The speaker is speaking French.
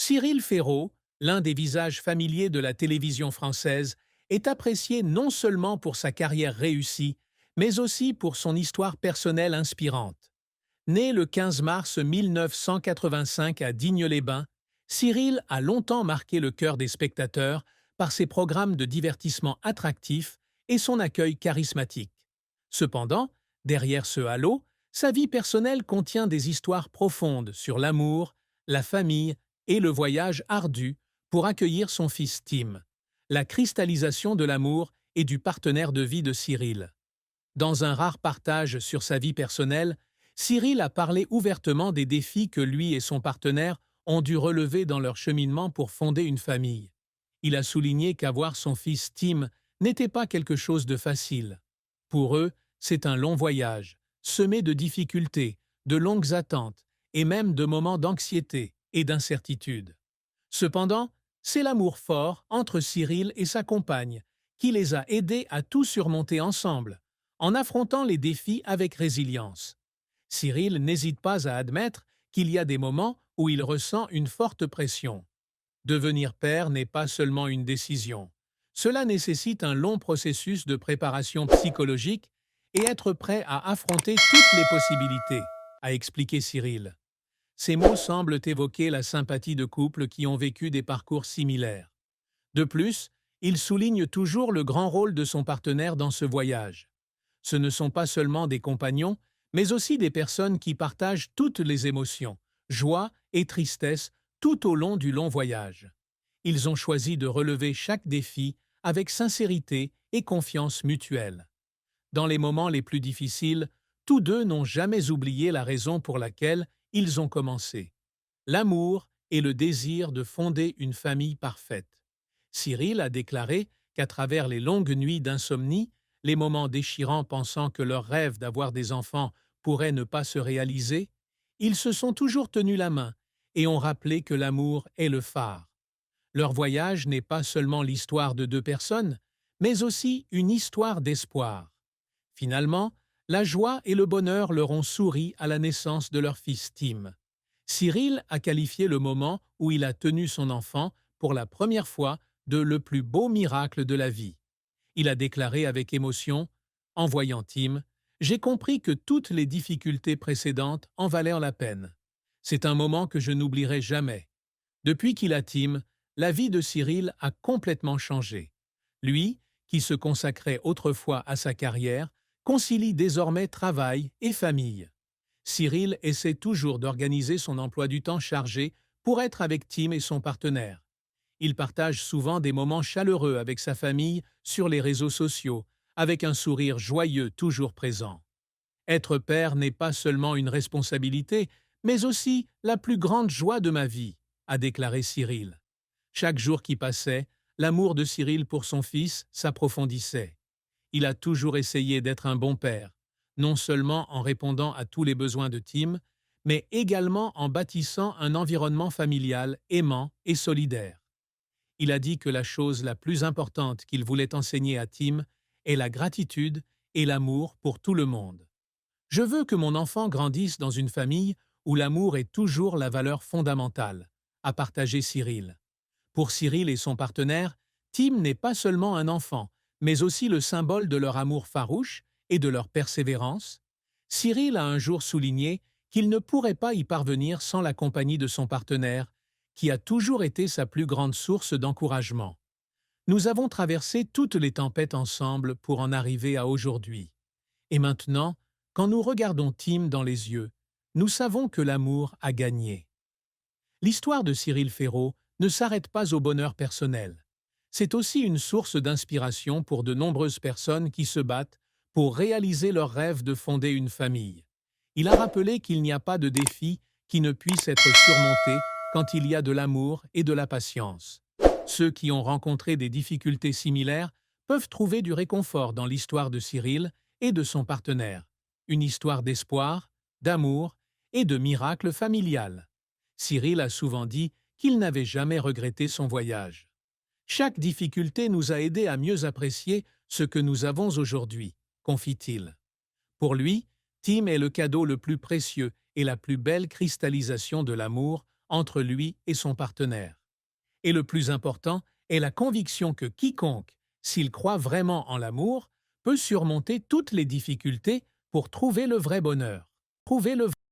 Cyril Ferraud, l'un des visages familiers de la télévision française, est apprécié non seulement pour sa carrière réussie, mais aussi pour son histoire personnelle inspirante. Né le 15 mars 1985 à Digne-les-Bains, Cyril a longtemps marqué le cœur des spectateurs par ses programmes de divertissement attractifs et son accueil charismatique. Cependant, derrière ce halo, sa vie personnelle contient des histoires profondes sur l'amour, la famille et le voyage ardu pour accueillir son fils Tim, la cristallisation de l'amour et du partenaire de vie de Cyril. Dans un rare partage sur sa vie personnelle, Cyril a parlé ouvertement des défis que lui et son partenaire ont dû relever dans leur cheminement pour fonder une famille. Il a souligné qu'avoir son fils Tim n'était pas quelque chose de facile. Pour eux, c'est un long voyage, semé de difficultés, de longues attentes et même de moments d'anxiété et d'incertitude. Cependant, c'est l'amour fort entre Cyril et sa compagne qui les a aidés à tout surmonter ensemble, en affrontant les défis avec résilience. Cyril n'hésite pas à admettre qu'il y a des moments où il ressent une forte pression. Devenir père n'est pas seulement une décision. Cela nécessite un long processus de préparation psychologique et être prêt à affronter toutes les possibilités, a expliqué Cyril. Ces mots semblent évoquer la sympathie de couples qui ont vécu des parcours similaires. De plus, il souligne toujours le grand rôle de son partenaire dans ce voyage. Ce ne sont pas seulement des compagnons, mais aussi des personnes qui partagent toutes les émotions, joie et tristesse tout au long du long voyage. Ils ont choisi de relever chaque défi avec sincérité et confiance mutuelle. Dans les moments les plus difficiles, tous deux n'ont jamais oublié la raison pour laquelle ils ont commencé: l'amour et le désir de fonder une famille parfaite. Cyril a déclaré qu'à travers les longues nuits d'insomnie, les moments déchirants pensant que leur rêve d'avoir des enfants pourrait ne pas se réaliser, ils se sont toujours tenus la main et ont rappelé que l'amour est le phare. Leur voyage n'est pas seulement l'histoire de deux personnes, mais aussi une histoire d'espoir. Finalement, la joie et le bonheur leur ont souri à la naissance de leur fils Tim. Cyril a qualifié le moment où il a tenu son enfant pour la première fois de le plus beau miracle de la vie. Il a déclaré avec émotion: en voyant Tim, j'ai compris que toutes les difficultés précédentes en valaient la peine. C'est un moment que je n'oublierai jamais. Depuis qu'il a Tim, la vie de Cyril a complètement changé. Lui, qui se consacrait autrefois à sa carrière, concilie désormais travail et famille. Cyril essaie toujours d'organiser son emploi du temps chargé pour être avec Tim et son partenaire. Il partage souvent des moments chaleureux avec sa famille sur les réseaux sociaux, avec un sourire joyeux toujours présent. Être père n'est pas seulement une responsabilité, mais aussi la plus grande joie de ma vie, a déclaré Cyril. Chaque jour qui passait, l'amour de Cyril pour son fils s'approfondissait. Il a toujours essayé d'être un bon père, non seulement en répondant à tous les besoins de Tim, mais également en bâtissant un environnement familial aimant et solidaire. Il a dit que la chose la plus importante qu'il voulait enseigner à Tim est la gratitude et l'amour pour tout le monde. Je veux que mon enfant grandisse dans une famille où l'amour est toujours la valeur fondamentale, a partagé Cyril. Pour Cyril et son partenaire, Tim n'est pas seulement un enfant, mais aussi le symbole de leur amour farouche et de leur persévérance. Cyril a un jour souligné qu'il ne pourrait pas y parvenir sans la compagnie de son partenaire, qui a toujours été sa plus grande source d'encouragement. Nous avons traversé toutes les tempêtes ensemble pour en arriver à aujourd'hui. Et maintenant, quand nous regardons Tim dans les yeux, nous savons que l'amour a gagné. L'histoire de Cyril Ferraud ne s'arrête pas au bonheur personnel. C'est aussi une source d'inspiration pour de nombreuses personnes qui se battent pour réaliser leur rêve de fonder une famille. Il a rappelé qu'il n'y a pas de défi qui ne puisse être surmonté quand il y a de l'amour et de la patience. Ceux qui ont rencontré des difficultés similaires peuvent trouver du réconfort dans l'histoire de Cyril et de son partenaire. Une histoire d'espoir, d'amour et de miracle familial. Cyril a souvent dit qu'il n'avait jamais regretté son voyage. Chaque difficulté nous a aidés à mieux apprécier ce que nous avons aujourd'hui, confie-t-il. Pour lui, Tim est le cadeau le plus précieux et la plus belle cristallisation de l'amour entre lui et son partenaire. Et le plus important est la conviction que quiconque, s'il croit vraiment en l'amour, peut surmonter toutes les difficultés pour trouver le vrai bonheur. Trouver le